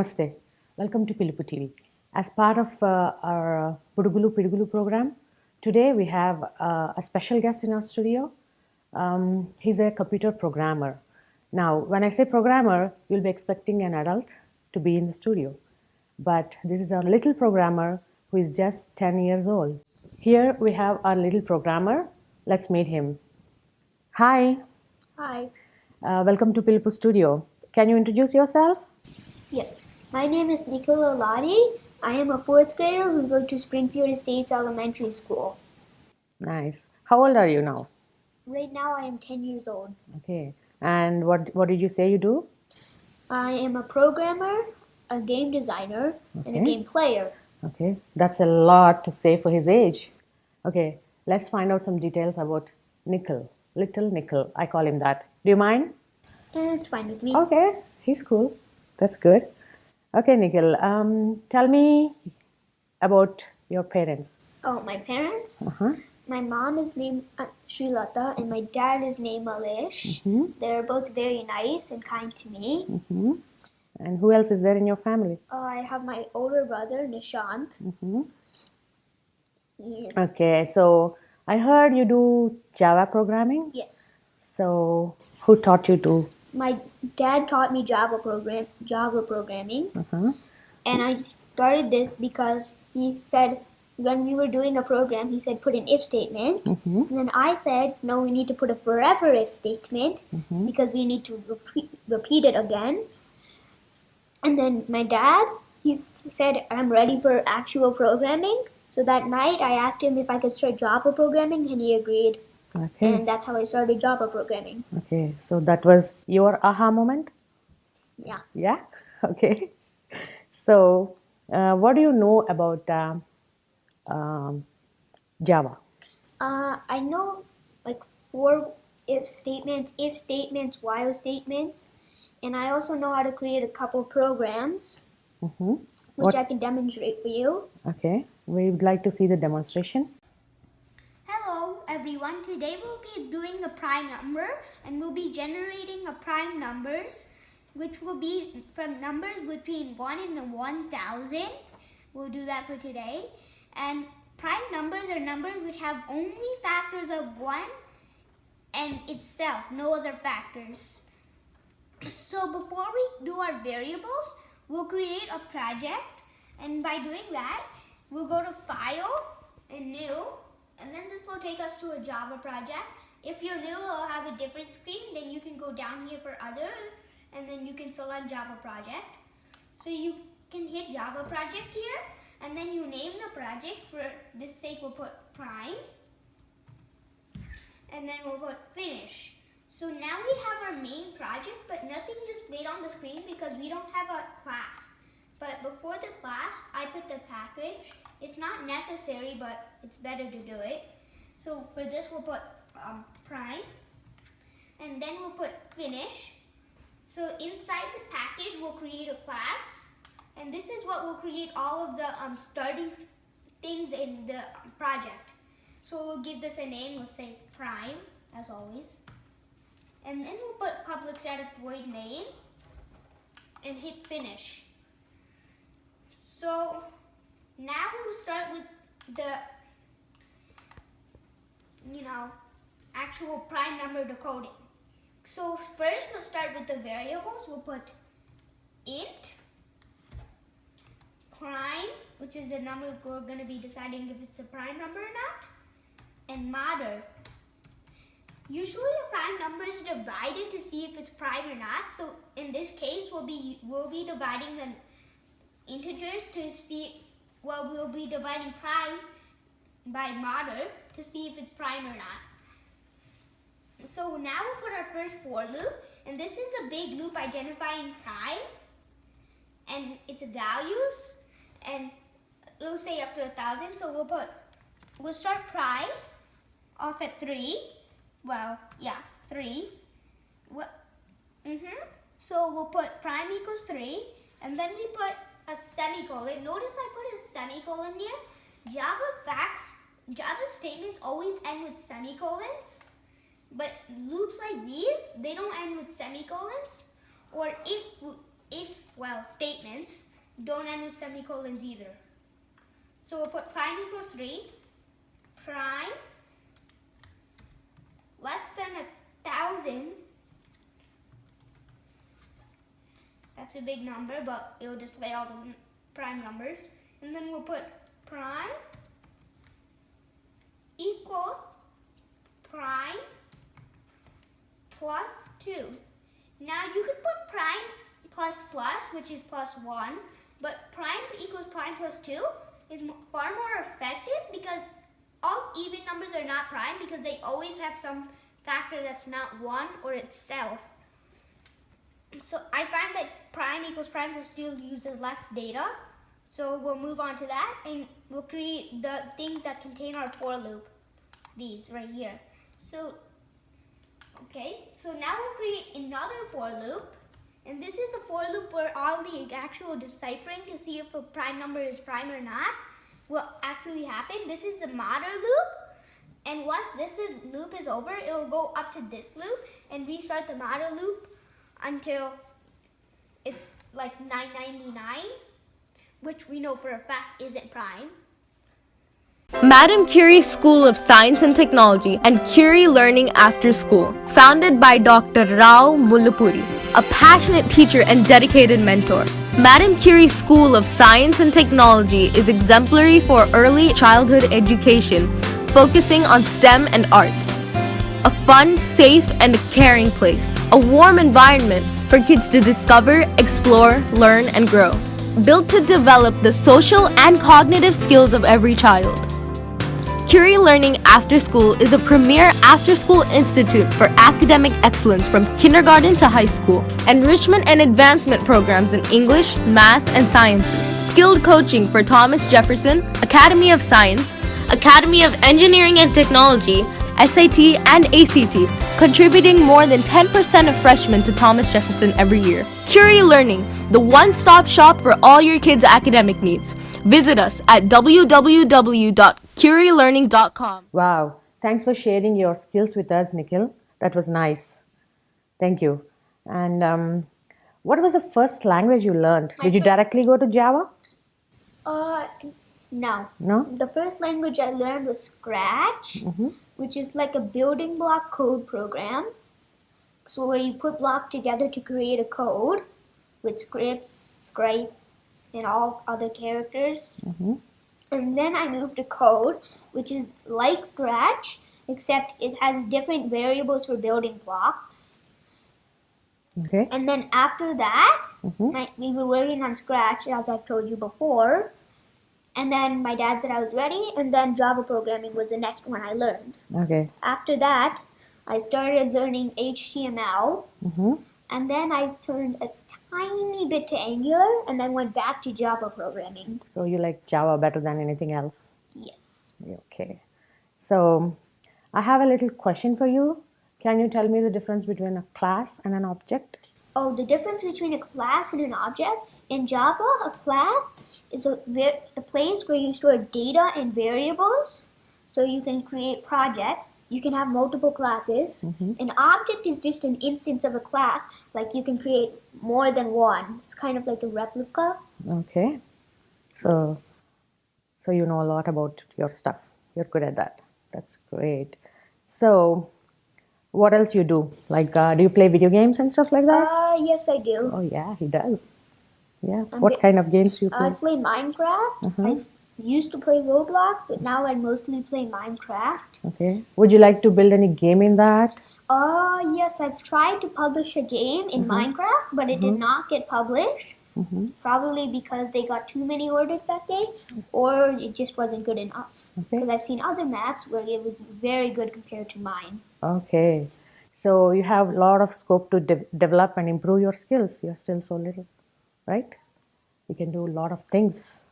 Namaste. Welcome to Pilupu TV. As part of our Pidugulu program, today we have a special guest in our studio. He's a computer programmer. Now, when I say programmer, you'll be expecting an adult to be in the studio. But this is our little programmer who is just 10 years old. Here we have our little programmer. Let's meet him. Hi. Hi. Welcome to Pilupu studio. Can you introduce yourself? Yes. My name is Nikhil Alladi. I am a 4th grader who goes to Springfield Estates Elementary School. Nice. How old are you now? Right now I am 10 years old. Okay. And what did you say you do? I am a programmer, a game designer, and a game player. Okay. That's a lot to say for his age. Okay. Let's find out some details about Nikhil. Little Nikhil. I call him that. Do you mind? It's fine with me. Okay. He's cool. That's good. Okay, Nikhil. Tell me about your parents. Oh, my parents? My mom is named Suneetha and my dad is named Alish. They're both very nice and kind to me. And who else is there in your family? I have my older brother, Nishant. Yes. Okay, so I heard you do Java programming. Yes. So who taught you to? My dad taught me Java programming. And I started this because he said when we were doing a program, he said put an if statement. And then I said, no, we need to put a forever if statement because we need to repeat it again. And then my dad, he said, I'm ready for actual programming. So that night I asked him if I could start Java programming and he agreed. Okay. And that's how I started Java programming. Okay, so that was your aha moment? Yeah. Yeah? Okay. So, what do you know about Java? I know like 4 if statements, while statements, and I also know how to create a couple programs, which I can demonstrate for you. Okay, we would like to see the demonstration. Hello everyone, today we'll be doing a prime number and we'll be generating a prime numbers which will be from numbers between 1 and 1000. We'll do that for today. And prime numbers are numbers which have only factors of 1 and itself, no other factors. So before we do our variables, we'll create a project, and by doing that, we'll go to File and New, and then this will take us to a Java project. If you're new, it'll have a different screen, then you can go down here for Other, and then you can select Java project. So you can hit Java project here, and then you name the project. For this sake, we'll put Prime, and then we'll put Finish. So now we have our main project, but nothing displayed on the screen because we don't have a class. But before the class, I put the package. It's not necessary, but it's better to do it. So for this, we'll put Prime, and then we'll put Finish. So inside the package, we'll create a class, and this is what will create all of the starting things in the project. So we'll give this a name, let's say Prime, as always. And then we'll put public static void main and hit Finish. So now we'll start with the actual prime number decoding. So first we'll start with the variables. We'll put int prime, which is the number we're going to be deciding if it's a prime number or not, and mother. Usually a prime number is divided to see if it's prime or not. So in this case, we'll be dividing the integers to see, well, we'll be dividing prime by mother to see if it's prime or not. So now we'll put our first for loop, and this is a big loop identifying prime and its values, and it'll say up to 1000. So we'll start prime off at 3. Well, yeah, 3. So we'll put prime equals 3, and then we put a semicolon. Notice I put a semicolon here. Java statements always end with semicolons, but loops like these, they don't end with semicolons. Or if statements. Don't end with semicolons either. So we'll put prime equals 3. Prime less than 1,000. That's a big number, but it'll display all the prime numbers. And then we'll put prime equals prime plus 2. Now you could put prime plus plus, which is plus 1, but prime equals prime plus 2 is far more effective because all even numbers are not prime because they always have some factor that's not 1 or itself. So I find that prime equals prime plus 2 uses less data. So we'll move on to that and we'll create the things that contain our for loop. These right here. So now we'll create another for loop. And this is the for loop where all the actual deciphering to see if a prime number is prime or not will actually happen. This is the matter loop. And once loop is over, it'll go up to this loop and restart the matter loop until it's like 999, which we know for a fact isn't prime. Madam Curie School of Science and Technology and Curie Learning After School, founded by Dr. Rao Mullapuri, a passionate teacher and dedicated mentor. Madam Curie School of Science and Technology is exemplary for early childhood education, focusing on STEM and arts. A fun, safe, and caring place. A warm environment for kids to discover, explore, learn, and grow. Built to develop the social and cognitive skills of every child. Curie Learning After School is a premier after-school institute for academic excellence from kindergarten to high school, enrichment and advancement programs in English, math, and sciences, skilled coaching for Thomas Jefferson, Academy of Science, Academy of Engineering and Technology, SAT, and ACT, contributing more than 10% of freshmen to Thomas Jefferson every year. Curie Learning, the one-stop shop for all your kids' academic needs. Visit us at www.curielearning.com. Wow, thanks for sharing your skills with us, Nikhil. That was nice. Thank you. And what was the first language you learned? Did you directly go to Java? No. No? The first language I learned was Scratch, which is like a building block code program. So where you put blocks together to create a code with scripts, and all other characters. And then I moved to code, which is like Scratch, except it has different variables for building blocks. Okay. And then after that, we were working on Scratch, as I've told you before. And then my dad said I was ready, and then Java programming was the next one I learned. Okay. After that, I started learning HTML, and then I turned a tiny bit to Angular, and then went back to Java programming. So you like Java better than anything else? Yes. Okay. So I have a little question for you. Can you tell me the difference between a class and an object? Oh, the difference between a class and an object? In Java, a class is a place where you store data and variables. So you can create projects. You can have multiple classes. An object is just an instance of a class. Like you can create more than one. It's kind of like a replica. Okay. So you know a lot about your stuff. You're good at that. That's great. So what else you do? Like, do you play video games and stuff like that? Yes, I do. Oh yeah, he does. Yeah. What kind of games do you play? I play Minecraft. I used to play Roblox, but now I mostly play Minecraft. Okay. Would you like to build any game in that? Yes, I've tried to publish a game in Minecraft, but it did not get published. Probably because they got too many orders that day, or it just wasn't good enough. Because I've seen other maps where it was very good compared to mine. Okay. So you have a lot of scope to develop and improve your skills. You're still so little, right? You can do a lot of things.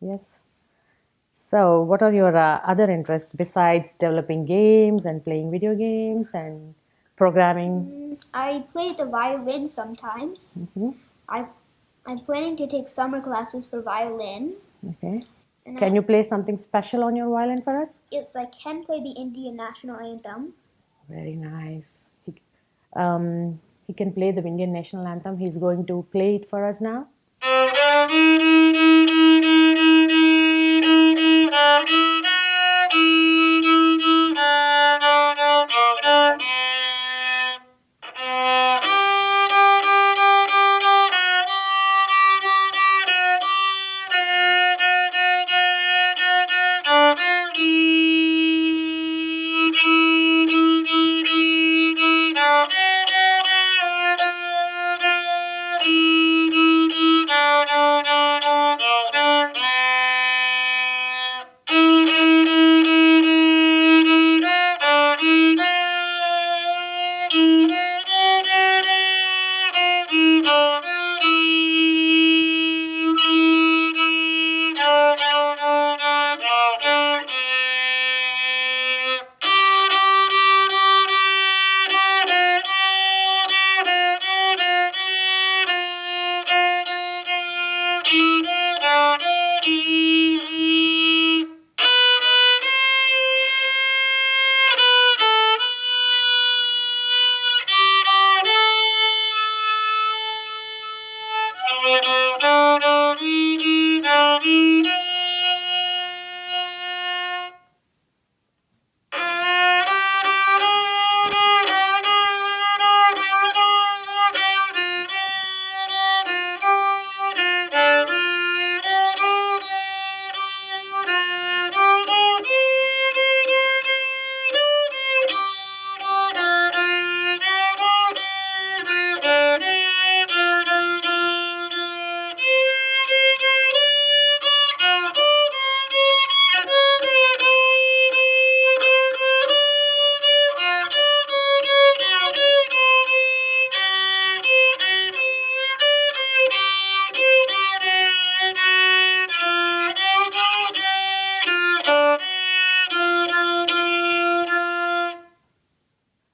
Yes. So what are your other interests besides developing games and playing video games and programming? I play the violin sometimes. I'm planning to take summer classes for violin. Okay. Can you play something special on your violin for us? Yes, I can play the Indian national anthem. Very nice. he can play the Indian national anthem. He's going to play it for us now.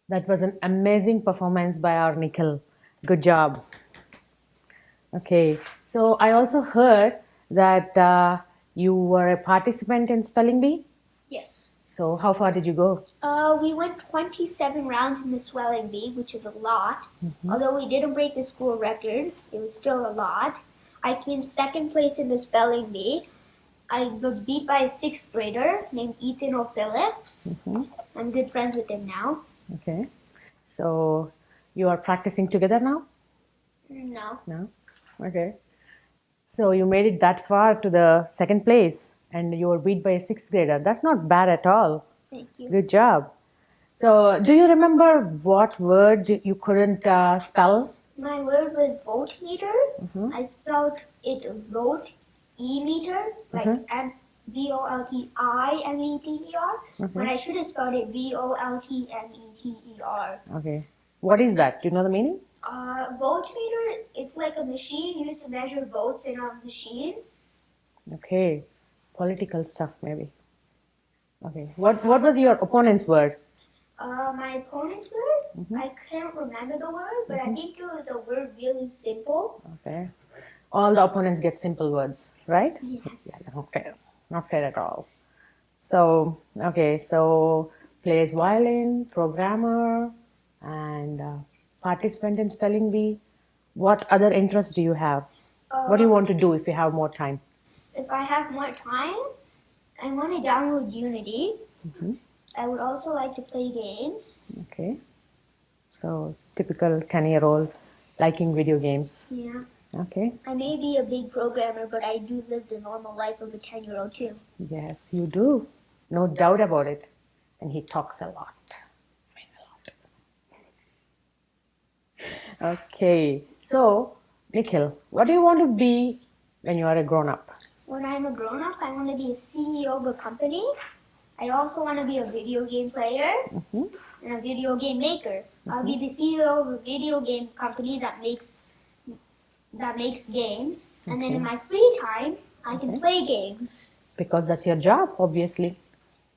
That was an amazing performance by our Nikhil. Good job. Okay, so I also heard that you were a participant in Spelling Bee. Yes. So how far did you go? We went 27 rounds in the spelling bee, which is a lot. Although we didn't break the school record, it was still a lot. I came second place in the spelling bee. I was beat by a sixth grader named Ethan O'Phillips. I'm good friends with him now. Okay, so you are practicing together now? No. No? Okay. So you made it that far to the second place and you were beat by a sixth grader. That's not bad at all. Thank you. Good job. So do you remember what word you couldn't spell? My word was voltmeter. I spelled it volt e-meter, like voltImeter, but I should have spelled it voltmeter. Okay. What is that? Do you know the meaning? Voltmeter, it's like a machine used to measure volts in a machine. Okay. Political stuff maybe. Okay. What was your opponent's word? My opponent's word? I can't remember the word, but I think it was a word really simple. Okay. All the opponents get simple words, right? Yes. Yeah, not fair. Not fair at all. So, okay, so plays violin, programmer, and participant in spelling bee. What other interests do you have? What do you want to do if you have more time? If I have more time, I want to download Unity. I would also like to play games. Okay. So, typical 10-year-old liking video games. Yeah. Okay. I may be a big programmer, but I do live the normal life of a 10-year-old too. Yes, you do. No doubt about it. And he talks a lot. I mean, a lot. Okay. So, Nikhil, what do you want to be when you are a grown-up? When I'm a grown-up, I want to be a CEO of a company. I also want to be a video game player and a video game maker. I'll be the CEO of a video game company that makes games, and then in my free time, I can play games. Because that's your job, obviously.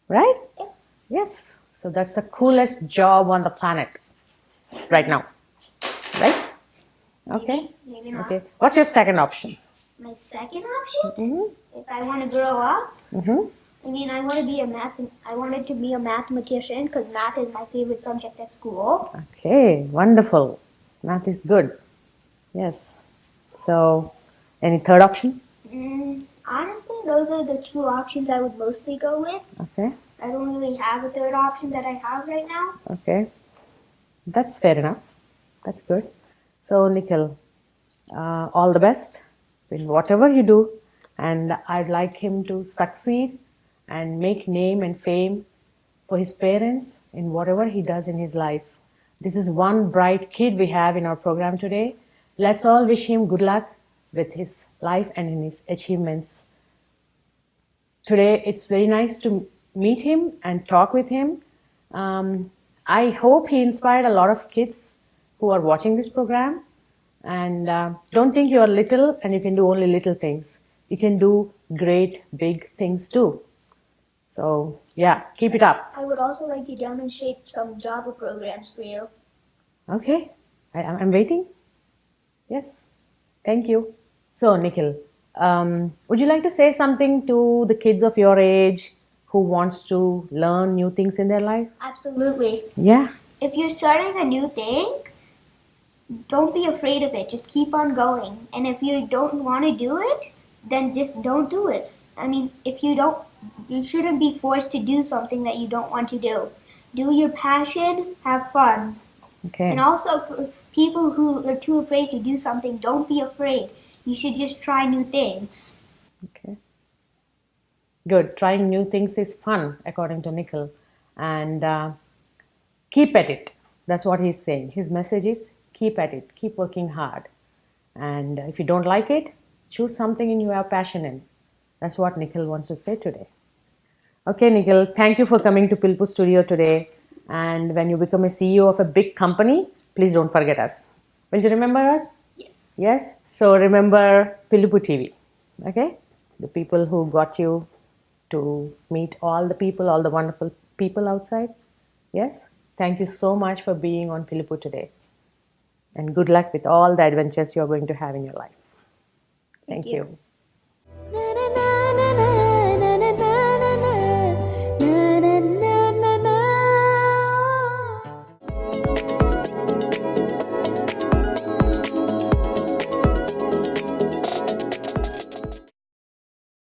Right? Yes. Yes. So that's the coolest job on the planet right now. Right? Okay. Maybe not. Okay. What's your second option? My second option, if I want to grow up, I mean, I wanted to be a mathematician because math is my favorite subject at school. Okay. Wonderful. Math is good. Yes. So, any third option? Honestly, those are the two options I would mostly go with. Okay. I don't really have a third option that I have right now. Okay. That's fair enough. That's good. So, Nikhil, all the best in whatever you do, and I'd like him to succeed and make name and fame for his parents in whatever he does in his life. This is one bright kid we have in our program today. Let's all wish him good luck with his life and in his achievements. Today, it's very nice to meet him and talk with him. I hope he inspired a lot of kids who are watching this program. And don't think you are little and you can do only little things. You can do great big things too. So yeah, keep it up. I would also like to demonstrate some Java programs for you. Okay, I'm waiting. Yes, thank you. So Nikhil, would you like to say something to the kids of your age who wants to learn new things in their life? Absolutely. Yeah. If you're starting a new thing, don't be afraid of it. Just keep on going. And if you don't want to do it, then just don't do it. I mean, if you don't, you shouldn't be forced to do something that you don't want to do. Do your passion, have fun. Okay. And also, for people who are too afraid to do something, don't be afraid. You should just try new things. Okay. Good. Trying new things is fun, according to Nikhil. And keep at it. That's what he's saying. His message is keep at it. Keep working hard. And if you don't like it, choose something you have passion in. That's what Nikhil wants to say today. Okay, Nikhil, thank you for coming to Pilpu Studio today. And when you become a CEO of a big company, please don't forget us. Will you remember us? Yes. Yes? So remember Pilpu TV. Okay? The people who got you to meet all the people, all the wonderful people outside. Yes? Thank you so much for being on Pilpu today. And good luck with all the adventures you're going to have in your life. Thank you.